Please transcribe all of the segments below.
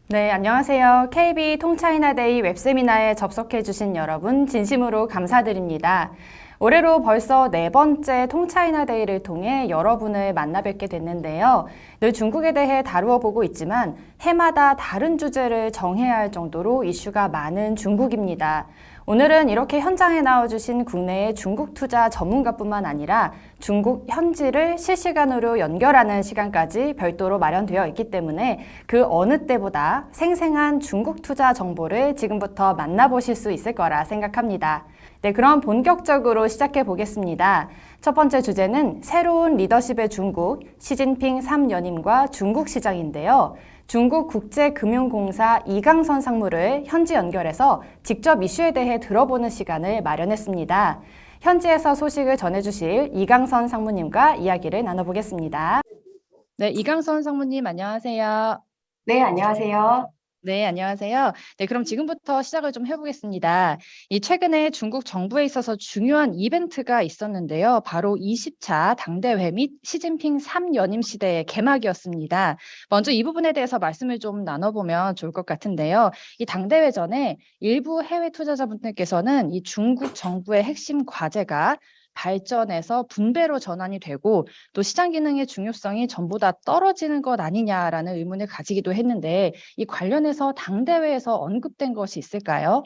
네, 안녕하세요. KB 통차이나데이 웹세미나에 접속해주신 여러분 진심으로 감사드립니다. 올해로 벌써 네 번째 통차이나데이를 통해 여러분을 만나 뵙게 됐는데요. 늘 중국에 대해 다루어 보고 있지만 해마다 다른 주제를 정해야 할 정도로 이슈가 많은 중국입니다. 오늘은 이렇게 현장에 나와주신 국내의 중국 투자 전문가뿐만 아니라 중국 현지를 실시간으로 연결하는 시간까지 별도로 마련되어 있기 때문에 그 어느 때보다 생생한 중국 투자 정보를 지금부터 만나보실 수 있을 거라 생각합니다. 네, 그럼 본격적으로 시작해 보겠습니다. 첫 번째 주제는 새로운 리더십의 중국, 시진핑 3연임과 중국 시장인데요. 중국 국제금융공사 이강선 상무를 현지 연결해서 직접 이슈에 대해 들어보는 시간을 마련했습니다. 현지에서 소식을 전해주실 이강선 상무님과 이야기를 나눠보겠습니다. 네, 이강선 상무님 안녕하세요. 네, 안녕하세요. 네, 안녕하세요. 네, 그럼 지금부터 시작을 좀 해보겠습니다. 최근에 중국 정부에 있어서 중요한 이벤트가 있었는데요. 바로 20차 당대회 및 시진핑 3연임 시대의 개막이었습니다. 먼저 이 부분에 대해서 말씀을 좀 나눠보면 좋을 것 같은데요. 이 당대회 전에 일부 해외 투자자분들께서는 이 중국 정부의 핵심 과제가 발전에서 분배로 전환이 되고 또 시장 기능의 중요성이 전부 다 떨어지는 것 아니냐라는 의문을 가지기도 했는데 이 관련해서 당대회에서 언급된 것이 있을까요?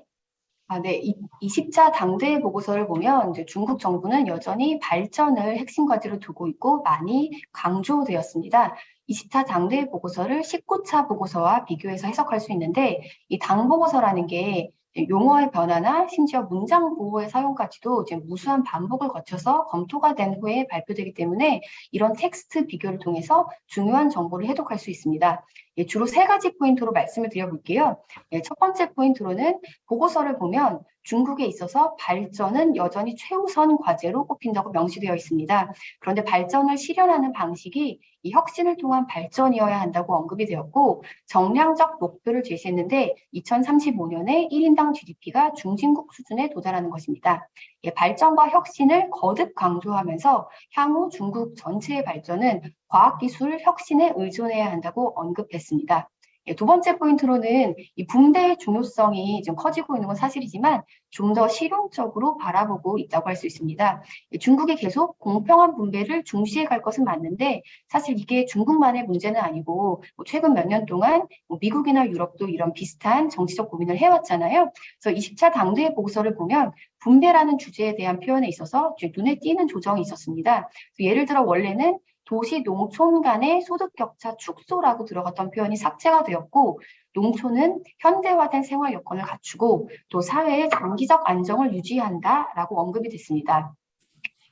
네, 20차 당대회 보고서를 보면 이제 중국 정부는 여전히 발전을 핵심 과제로 두고 있고 많이 강조되었습니다. 20차 당대회 보고서를 19차 보고서와 비교해서 해석할 수 있는데 이 당 보고서라는 게 용어의 변화나 심지어 문장 보호의 사용까지도 이제 무수한 반복을 거쳐서 검토가 된 후에 발표되기 때문에 이런 텍스트 비교를 통해서 중요한 정보를 해독할 수 있습니다. 주로 세 가지 포인트로 말씀을 드려볼게요. 첫 번째 포인트로는 보고서를 보면 중국에 있어서 발전은 여전히 최우선 과제로 꼽힌다고 명시되어 있습니다. 그런데 발전을 실현하는 방식이 이 혁신을 통한 발전이어야 한다고 언급이 되었고 정량적 목표를 제시했는데 2035년에 1인당 GDP가 중진국 수준에 도달하는 것입니다. 발전과 혁신을 거듭 강조하면서 향후 중국 전체의 발전은 과학기술 혁신에 의존해야 한다고 언급했습니다. 두 번째 포인트로는 이 분배의 중요성이 좀 커지고 있는 건 사실이지만 좀 더 실용적으로 바라보고 있다고 할 수 있습니다. 중국이 계속 공평한 분배를 중시해 갈 것은 맞는데 사실 이게 중국만의 문제는 아니고 최근 몇 년 동안 미국이나 유럽도 이런 비슷한 정치적 고민을 해왔잖아요. 그래서 20차 당대회 보고서를 보면 분배라는 주제에 대한 표현에 있어서 눈에 띄는 조정이 있었습니다. 예를 들어 원래는 도시 농촌 간의 소득 격차 축소라고 들어갔던 표현이 삭제가 되었고 농촌은 현대화된 생활 여건을 갖추고 또 사회의 장기적 안정을 유지한다라고 언급이 됐습니다.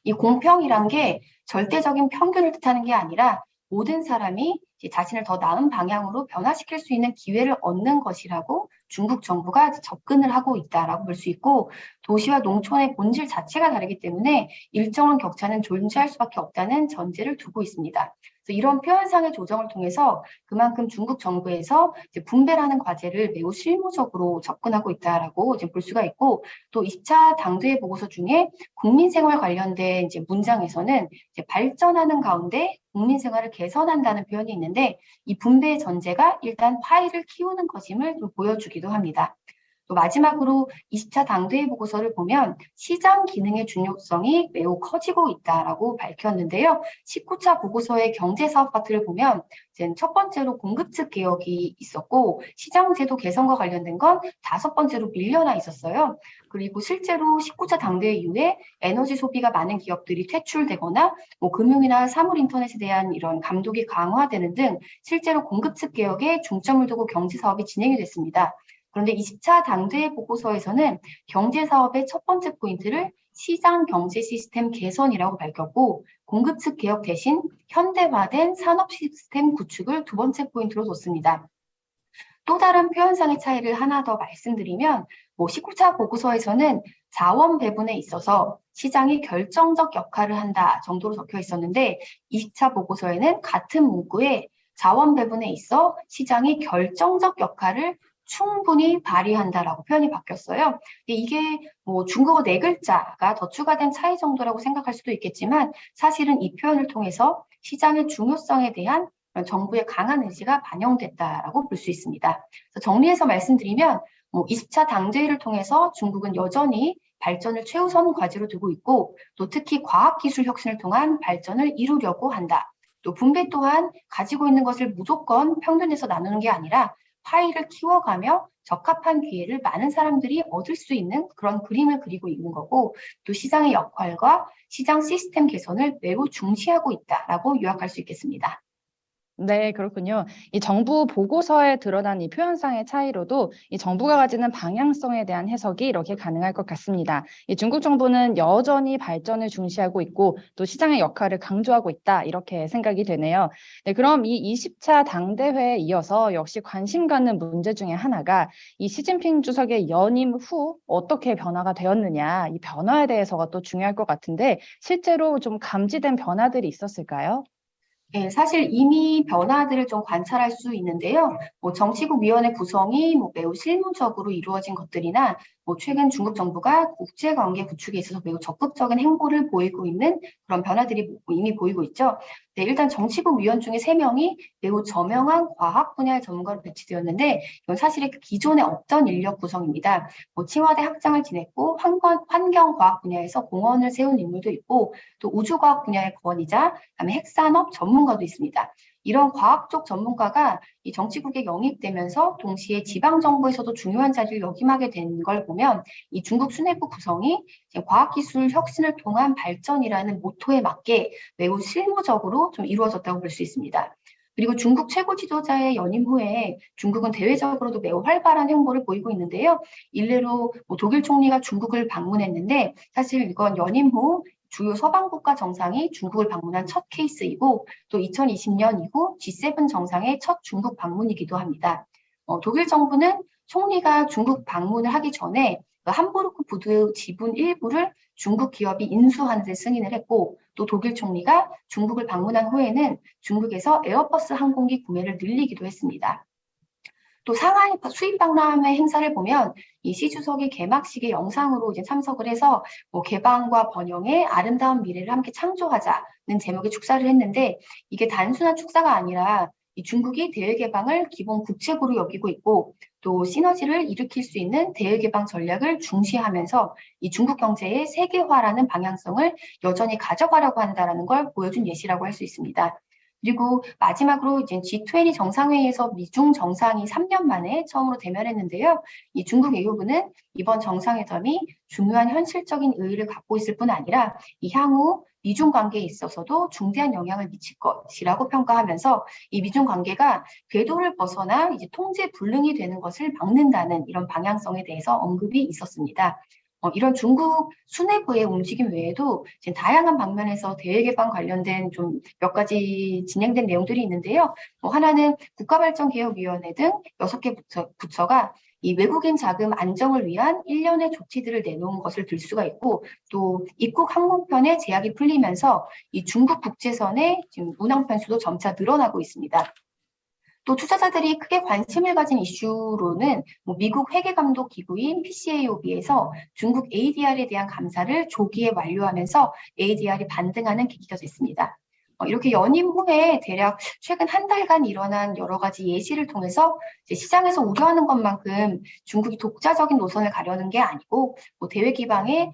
이 공평이란 게 절대적인 평균을 뜻하는 게 아니라 모든 사람이 자신을 더 나은 방향으로 변화시킬 수 있는 기회를 얻는 것이라고 중국 정부가 접근을 하고 있다라고 볼 수 있고 도시와 농촌의 본질 자체가 다르기 때문에 일정한 격차는 존재할 수밖에 없다는 전제를 두고 있습니다. 그래서 이런 표현상의 조정을 통해서 그만큼 중국 정부에서 분배라는 과제를 매우 실무적으로 접근하고 있다라고 볼 수가 있고 또 2차 당대회 보고서 중에 국민생활 관련된 문장에서는 발전하는 가운데 국민생활을 개선한다는 표현이 있는데 이 분배의 전제가 일단 파이를 키우는 것임을 좀 보여주기도 합니다. 또 마지막으로 20차 당대회 보고서를 보면 시장 기능의 중요성이 매우 커지고 있다라고 밝혔는데요. 19차 보고서의 경제사업 파트를 보면 첫 번째로 공급 측 개혁이 있었고 시장 제도 개선과 관련된 건 다섯 번째로 밀려나 있었어요. 그리고 실제로 19차 당대회 이후에 에너지 소비가 많은 기업들이 퇴출되거나 금융이나 사물 인터넷에 대한 이런 감독이 강화되는 등 실제로 공급 측 개혁에 중점을 두고 경제 사업이 진행이 됐습니다. 그런데 20차 당대회 보고서에서는 경제 사업의 첫 번째 포인트를 시장 경제 시스템 개선이라고 밝혔고 공급 측 개혁 대신 현대화된 산업 시스템 구축을 두 번째 포인트로 뒀습니다. 또 다른 표현상의 차이를 하나 더 말씀드리면 19차 보고서에서는 자원 배분에 있어서 시장이 결정적 역할을 한다 정도로 적혀 있었는데 20차 보고서에는 같은 문구에 자원 배분에 있어 시장이 결정적 역할을 충분히 발휘한다라고 표현이 바뀌었어요. 이게 중국어 네 글자가 더 추가된 차이 정도라고 생각할 수도 있겠지만 사실은 이 표현을 통해서 시장의 중요성에 대한 그런 정부의 강한 의지가 반영됐다라고 볼 수 있습니다. 그래서 정리해서 말씀드리면 20차 당대회를 통해서 중국은 여전히 발전을 최우선 과제로 두고 있고 또 특히 과학기술 혁신을 통한 발전을 이루려고 한다. 또 분배 또한 가지고 있는 것을 무조건 평균해서 나누는 게 아니라 파이를 키워가며 적합한 기회를 많은 사람들이 얻을 수 있는 그런 그림을 그리고 있는 거고 또 시장의 역할과 시장 시스템 개선을 매우 중시하고 있다라고 요약할 수 있겠습니다. 네, 그렇군요. 이 정부 보고서에 드러난 이 표현상의 차이로도 이 정부가 가지는 방향성에 대한 해석이 이렇게 가능할 것 같습니다. 이 중국 정부는 여전히 발전을 중시하고 있고 또 시장의 역할을 강조하고 있다 이렇게 생각이 되네요. 네, 그럼 이 20차 당대회에 이어서 역시 관심 갖는 문제 중에 하나가 이 시진핑 주석의 연임 후 어떻게 변화가 되었느냐 이 변화에 대해서가 또 중요할 것 같은데 실제로 좀 감지된 변화들이 있었을까요? 예, 사실 이미 변화들을 좀 관찰할 수 있는데요. 정치국위원회 구성이 매우 실무적으로 이루어진 것들이나 최근 중국 정부가 국제관계 구축에 있어서 매우 적극적인 행보를 보이고 있는 그런 변화들이 이미 보이고 있죠. 네, 일단 정치국위원 중에 3명이 매우 저명한 과학 분야의 전문가로 배치되었는데 이건 사실 기존에 없던 인력 구성입니다.清華大 학장을 지냈고 환경과학 분야에서 공헌을 세운 인물도 있고 또 우주과학 분야의 권위자, 그다음에 핵산업 전문가도 있습니다. 이런 과학적 전문가가 이 정치국에 영입되면서 동시에 지방 정부에서도 중요한 자리를 역임하게 된 걸 보면 이 중국 수뇌부 구성이 과학기술 혁신을 통한 발전이라는 모토에 맞게 매우 실무적으로 좀 이루어졌다고 볼 수 있습니다. 그리고 중국 최고 지도자의 연임 후에 중국은 대외적으로도 매우 활발한 행보를 보이고 있는데요. 일례로 독일 총리가 중국을 방문했는데 사실 이건 연임 후 주요 서방 국가 정상이 중국을 방문한 첫 케이스이고 또 2020년 이후 G7 정상의 첫 중국 방문이기도 합니다. 독일 정부는 총리가 중국 방문을 하기 전에 그 함부르크 부두 지분 일부를 중국 기업이 인수하는 데 승인을 했고 또 독일 총리가 중국을 방문한 후에는 중국에서 에어버스 항공기 구매를 늘리기도 했습니다. 또 상하이 수입 박람회 행사를 보면 이 시 주석이 개막식에 영상으로 이제 참석을 해서 개방과 번영의 아름다운 미래를 함께 창조하자는 제목의 축사를 했는데 이게 단순한 축사가 아니라 이 중국이 대외 개방을 기본 국책으로 여기고 있고 또 시너지를 일으킬 수 있는 대외 개방 전략을 중시하면서 이 중국 경제의 세계화라는 방향성을 여전히 가져가려고 한다라는 걸 보여준 예시라고 할 수 있습니다. 그리고 마지막으로 이제 G20 정상회의에서 미중 정상이 3년 만에 처음으로 대면했는데요. 이 중국 외교부는 이번 정상회담이 중요한 현실적인 의의를 갖고 있을 뿐 아니라 이 향후 미중 관계에 있어서도 중대한 영향을 미칠 것이라고 평가하면서 이 미중 관계가 궤도를 벗어나 이제 통제 불능이 되는 것을 막는다는 이런 방향성에 대해서 언급이 있었습니다. 이런 중국 수뇌부의 움직임 외에도 지금 다양한 방면에서 대외 개방 관련된 좀 몇 가지 진행된 내용들이 있는데요. 하나는 국가발전개혁위원회 등 6개 부처가 이 외국인 자금 안정을 위한 일련의 조치들을 내놓은 것을 들 수가 있고 또 입국 항공편의 제약이 풀리면서 이 중국 국제선의 지금 운항편 수도 점차 늘어나고 있습니다. 또 투자자들이 크게 관심을 가진 이슈로는 미국 회계감독기구인 PCAOB에서 중국 ADR에 대한 감사를 조기에 완료하면서 ADR이 반등하는 계기가 됐습니다. 이렇게 연임 후에 대략 최근 한 달간 일어난 여러 가지 예시를 통해서 이제 시장에서 우려하는 것만큼 중국이 독자적인 노선을 가려는 게 아니고 대외 개방에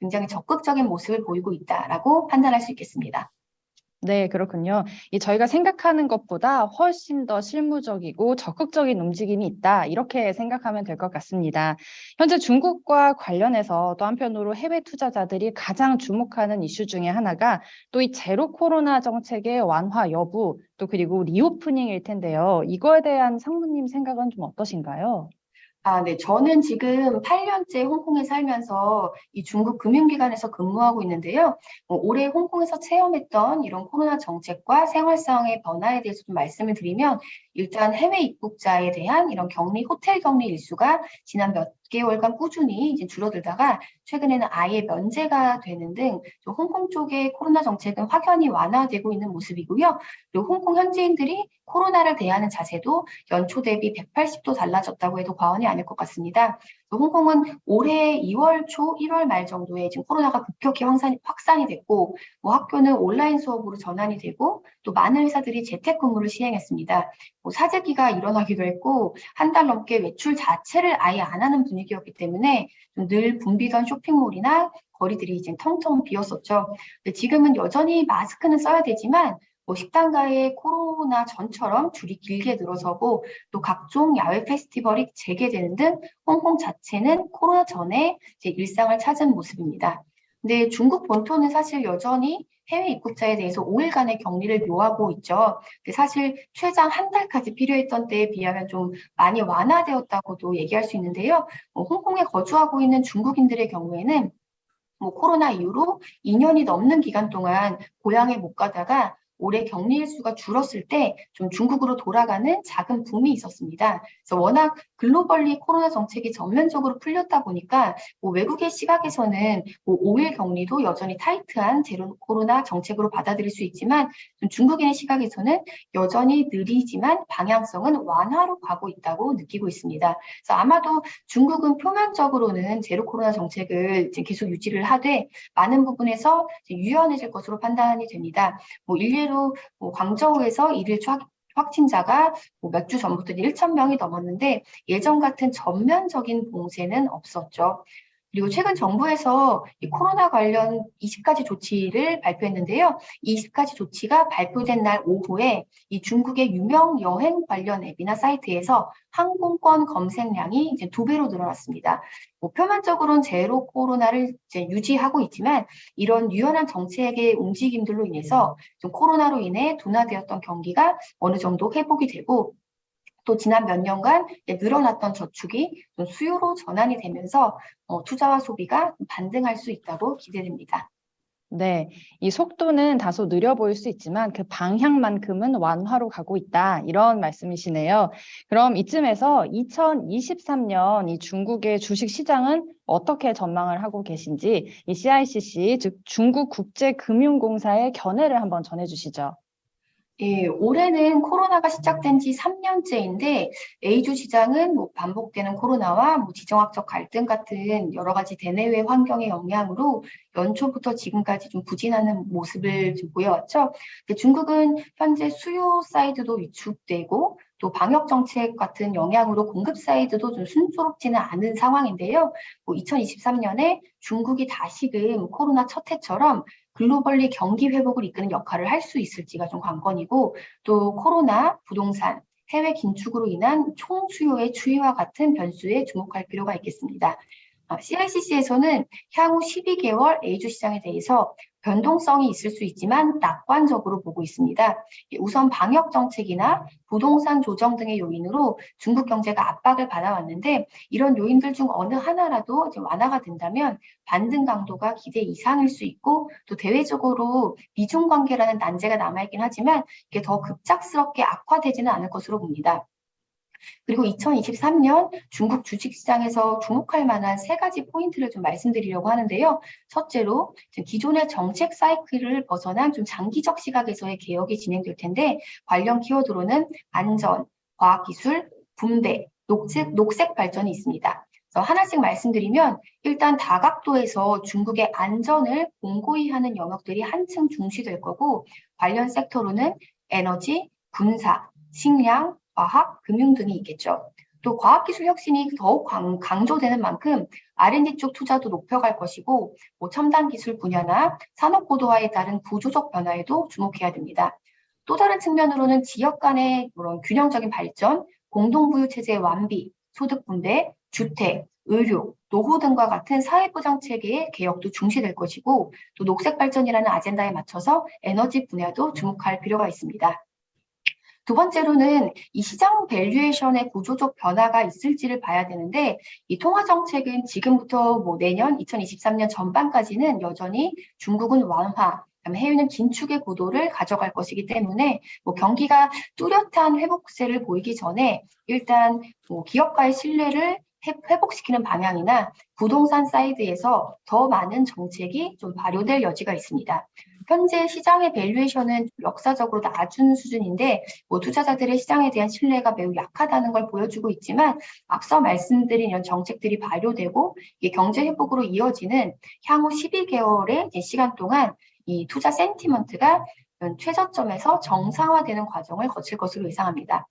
굉장히 적극적인 모습을 보이고 있다라고 판단할 수 있겠습니다. 네, 그렇군요. 이 저희가 생각하는 것보다 훨씬 더 실무적이고 적극적인 움직임이 있다. 이렇게 생각하면 될 것 같습니다. 현재 중국과 관련해서 또 한편으로 해외 투자자들이 가장 주목하는 이슈 중에 하나가 또 이 제로 코로나 정책의 완화 여부, 또 그리고 리오프닝일 텐데요. 이거에 대한 상무님 생각은 좀 어떠신가요? 네. 저는 지금 8년째 홍콩에 살면서 이 중국 금융기관에서 근무하고 있는데요. 올해 홍콩에서 체험했던 이런 코로나 정책과 생활상의 변화에 대해서 좀 말씀을 드리면, 일단 해외 입국자에 대한 이런 호텔 격리 일수가 지난 몇 개월간 꾸준히 이제 줄어들다가 최근에는 아예 면제가 되는 등 좀 홍콩 쪽의 코로나 정책은 확연히 완화되고 있는 모습이고요. 그리고 홍콩 현지인들이 코로나를 대하는 자세도 연초 대비 180도 달라졌다고 해도 과언이 아닐 것 같습니다. 홍콩은 올해 2월 초, 1월 말 정도에 지금 코로나가 급격히 확산이 됐고, 뭐 학교는 온라인 수업으로 전환이 되고, 또 많은 회사들이 재택근무를 시행했습니다. 뭐 사재기가 일어나기도 했고, 한 달 넘게 외출 자체를 아예 안 하는 분위기였기 때문에 좀 늘 붐비던 쇼핑몰이나 거리들이 이제 텅텅 비었었죠. 근데 지금은 여전히 마스크는 써야 되지만, 뭐 식당가의 코로나 전처럼 줄이 길게 늘어서고 또 각종 야외 페스티벌이 재개되는 등 홍콩 자체는 코로나 전에 이제 일상을 찾은 모습입니다. 근데 중국 본토는 사실 여전히 해외 입국자에 대해서 5일간의 격리를 요하고 있죠. 근데 사실 최장 한 달까지 필요했던 때에 비하면 좀 많이 완화되었다고도 얘기할 수 있는데요. 홍콩에 거주하고 있는 중국인들의 경우에는 뭐 코로나 이후로 2년이 넘는 기간 동안 고향에 못 가다가 올해 격리일 수가 줄었을 때 좀 중국으로 돌아가는 작은 붐이 있었습니다. 그래서 워낙 글로벌리 코로나 정책이 전면적으로 풀렸다 보니까 뭐 외국의 시각에서는 뭐 5일 격리도 여전히 타이트한 제로 코로나 정책으로 받아들일 수 있지만 좀 중국인의 시각에서는 여전히 느리지만 방향성은 완화로 가고 있다고 느끼고 있습니다. 그래서 아마도 중국은 표면적으로는 제로 코로나 정책을 이제 계속 유지를 하되 많은 부분에서 이제 유연해질 것으로 판단이 됩니다. 뭐 일례로 뭐 광저우에서 일일 확진자가 뭐 몇 주 전부터 1,000명이 넘었는데 예전 같은 전면적인 봉쇄는 없었죠. 그리고 최근 정부에서 이 코로나 관련 20가지 조치를 발표했는데요. 이 20가지 조치가 발표된 날 오후에 이 중국의 유명 여행 관련 앱이나 사이트에서 항공권 검색량이 이제 2배로 늘어났습니다. 뭐 표면적으로는 제로 코로나를 이제 유지하고 있지만 이런 유연한 정책의 움직임들로 인해서 좀 코로나로 인해 둔화되었던 경기가 어느 정도 회복이 되고 또 지난 몇 년간 늘어났던 저축이 좀 수요로 전환이 되면서 투자와 소비가 반등할 수 있다고 기대됩니다. 네, 이 속도는 다소 느려 보일 수 있지만 그 방향만큼은 완화로 가고 있다. 이런 말씀이시네요. 그럼 이쯤에서 2023년 이 중국의 주식 시장은 어떻게 전망을 하고 계신지 이 CICC, 즉 중국국제금융공사의 견해를 한번 전해주시죠. 예, 올해는 코로나가 시작된 지 3년째인데 A주 시장은 뭐 반복되는 코로나와 뭐 지정학적 갈등 같은 여러 가지 대내외 환경의 영향으로 연초부터 지금까지 좀 부진하는 모습을 좀 보여왔죠. 근데 중국은 현재 수요 사이드도 위축되고 또 방역 정책 같은 영향으로 공급 사이드도 좀 순조롭지는 않은 상황인데요. 뭐 2023년에 중국이 다시금 코로나 첫 해처럼 글로벌리 경기 회복을 이끄는 역할을 할 수 있을지가 좀 관건이고 또 코로나, 부동산, 해외 긴축으로 인한 총수요의 추이와 같은 변수에 주목할 필요가 있겠습니다. CICC에서는 향후 12개월 A주 시장에 대해서 변동성이 있을 수 있지만 낙관적으로 보고 있습니다. 우선 방역 정책이나 부동산 조정 등의 요인으로 중국 경제가 압박을 받아왔는데 이런 요인들 중 어느 하나라도 이제 완화가 된다면 반등 강도가 기대 이상일 수 있고 또 대외적으로 미중 관계라는 난제가 남아있긴 하지만 이게 더 급작스럽게 악화되지는 않을 것으로 봅니다. 그리고 2023년 중국 주식시장에서 주목할 만한 3가지 포인트를 좀 말씀드리려고 하는데요. 첫째로 기존의 정책 사이클을 벗어난 좀 장기적 시각에서의 개혁이 진행될 텐데 관련 키워드로는 안전, 과학기술, 분배, 녹색 발전이 있습니다. 그래서 하나씩 말씀드리면 일단 다각도에서 중국의 안전을 공고히 하는 영역들이 한층 중시될 거고 관련 섹터로는 에너지, 군사, 식량, 과학, 금융 등이 있겠죠. 또 과학기술 혁신이 더욱 강조되는 만큼 R&D 쪽 투자도 높여갈 것이고 뭐 첨단 기술 분야나 산업 고도화에 따른 구조적 변화에도 주목해야 됩니다. 또 다른 측면으로는 지역 간의 그런 균형적인 발전, 공동부유 체제의 완비, 소득 분배, 주택, 의료, 노후 등과 같은 사회보장 체계의 개혁도 중시될 것이고 또 녹색 발전이라는 아젠다에 맞춰서 에너지 분야도 주목할 필요가 있습니다. 두 번째로는 이 시장 밸류에이션의 구조적 변화가 있을지를 봐야 되는데 이 통화 정책은 지금부터 뭐 내년 2023년 전반까지는 여전히 중국은 완화, 그다음에 해외는 긴축의 구도를 가져갈 것이기 때문에 뭐 경기가 뚜렷한 회복세를 보이기 전에 일단 뭐 기업가의 신뢰를 회복시키는 방향이나 부동산 사이드에서 더 많은 정책이 좀 발효될 여지가 있습니다. 현재 시장의 밸류에이션은 역사적으로 낮은 수준인데 투자자들의 시장에 대한 신뢰가 매우 약하다는 걸 보여주고 있지만 앞서 말씀드린 이런 정책들이 발효되고 이게 경제 회복으로 이어지는 향후 12개월의 시간 동안 이 투자 센티먼트가 최저점에서 정상화되는 과정을 거칠 것으로 예상합니다.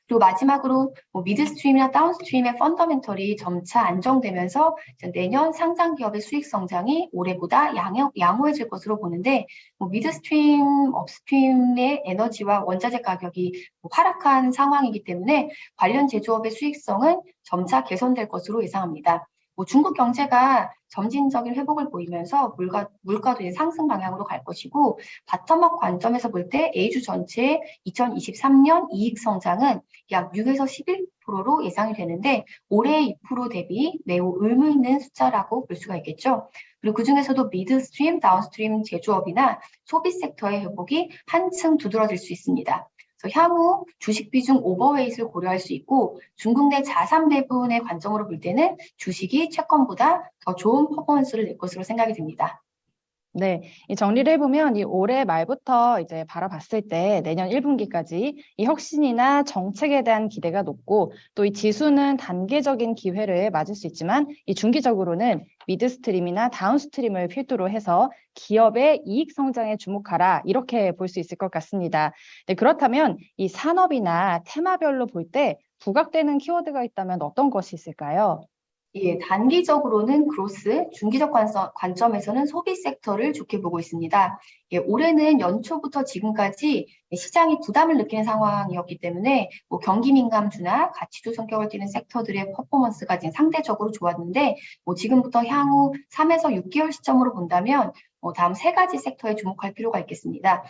그리고 마지막으로 미드스트림이나 다운스트림의 펀더멘털이 점차 안정되면서 내년 상장 기업의 수익 성장이 올해보다 양호해질 것으로 보는데 미드스트림, 업스트림의 에너지와 원자재 가격이 하락한 상황이기 때문에 관련 제조업의 수익성은 점차 개선될 것으로 예상합니다. 중국 경제가 점진적인 회복을 보이면서 물가도 이제 상승 방향으로 갈 것이고 바텀업 관점에서 볼 때 A주 전체의 2023년 이익 성장은 약 6에서 11%로 예상이 되는데 올해 2% 대비 매우 의미 있는 숫자라고 볼 수가 있겠죠. 그리고 그중에서도 미드스트림, 다운스트림 제조업이나 소비 섹터의 회복이 한층 두드러질 수 있습니다. 그래서 향후 주식 비중 오버웨이트를 고려할 수 있고 중국 내 자산 배분의 관점으로 볼 때는 주식이 채권보다 더 좋은 퍼포먼스를 낼 것으로 생각이 됩니다. 네, 이 정리를 해보면 이 올해 말부터 이제 바라봤을 때 내년 1분기까지 이 혁신이나 정책에 대한 기대가 높고 또 이 지수는 단계적인 기회를 맞을 수 있지만 이 중기적으로는 미드스트림이나 다운스트림을 필두로 해서 기업의 이익 성장에 주목하라 이렇게 볼 수 있을 것 같습니다. 네, 그렇다면 이 산업이나 테마별로 볼 때 부각되는 키워드가 있다면 어떤 것이 있을까요? 예, 단기적으로는 그로스, 중기적 관점에서는 소비 섹터를 좋게 보고 있습니다. 예, 올해는 연초부터 지금까지 시장이 부담을 느끼는 상황이었기 때문에 경기 민감주나 가치주 성격을 띠는 섹터들의 퍼포먼스가 지금 상대적으로 좋았는데 지금부터 향후 3에서 6개월 시점으로 본다면 다음 세 가지 섹터에 주목할 필요가 있겠습니다.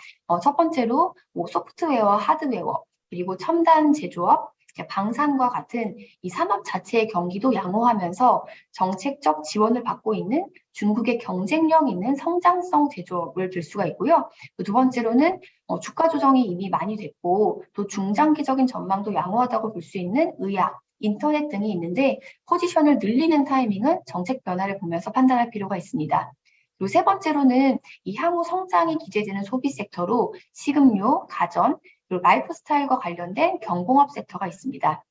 첫 번째로 소프트웨어와 하드웨어, 그리고 첨단 제조업, 방산과 같은 이 산업 자체의 경기도 양호하면서 정책적 지원을 받고 있는 중국의 경쟁력 있는 성장성 제조업을 들 수가 있고요. 두 번째로는 주가 조정이 이미 많이 됐고 또 중장기적인 전망도 양호하다고 볼 수 있는 의학, 인터넷 등이 있는데 포지션을 늘리는 타이밍은 정책 변화를 보면서 판단할 필요가 있습니다. 그리고 세 번째로는 이 향후 성장이 기대되는 소비 섹터로 식음료, 가전, 그리고 라이프 스타일과 관련된 경공업 섹터가 있습니다.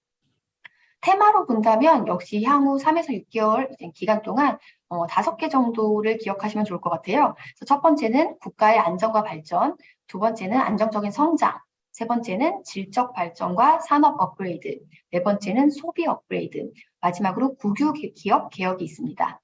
테마로 본다면 역시 향후 3에서 6개월 기간 동안 5개 정도를 기억하시면 좋을 것 같아요. 그래서 첫 번째는 국가의 안정과 발전, 두 번째는 안정적인 성장, 세 번째는 질적 발전과 산업 업그레이드, 네 번째는 소비 업그레이드, 마지막으로 국유 기업 개혁이 있습니다.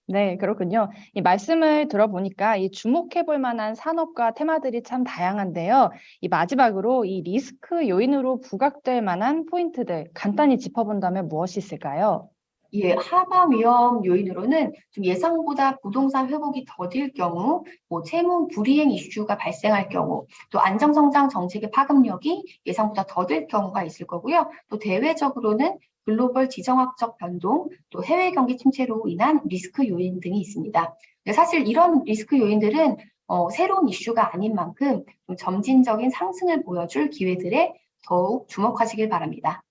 네, 그렇군요. 이 말씀을 들어보니까 이 주목해 볼 만한 산업과 테마들이 참 다양한데요. 이 마지막으로 이 리스크 요인으로 부각될 만한 포인트들 간단히 짚어본다면 무엇이 있을까요? 예, 하방 위험 요인으로는 좀 예상보다 부동산 회복이 더딜 경우, 채무 불이행 이슈가 발생할 경우, 또 안정성장 정책의 파급력이 예상보다 더딜 경우가 있을 거고요. 또 대외적으로는 글로벌 지정학적 변동, 또 해외 경기 침체로 인한 리스크 요인 등이 있습니다. 사실 이런 리스크 요인들은 새로운 이슈가 아닌 만큼 좀 점진적인 상승을 보여줄 기회들에 더욱 주목하시길 바랍니다.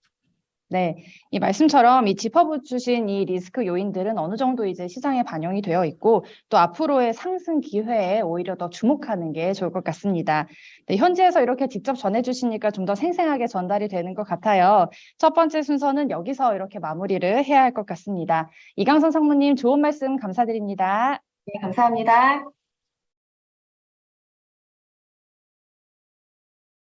네, 이 말씀처럼 이 짚어주신 이 리스크 요인들은 어느 정도 이제 시장에 반영이 되어 있고 또 앞으로의 상승 기회에 오히려 더 주목하는 게 좋을 것 같습니다. 네, 현지에서 이렇게 직접 전해주시니까 좀 더 생생하게 전달이 되는 것 같아요. 첫 번째 순서는 여기서 이렇게 마무리를 해야 할 것 같습니다. 이강선 상무님 좋은 말씀 감사드립니다. 네, 감사합니다.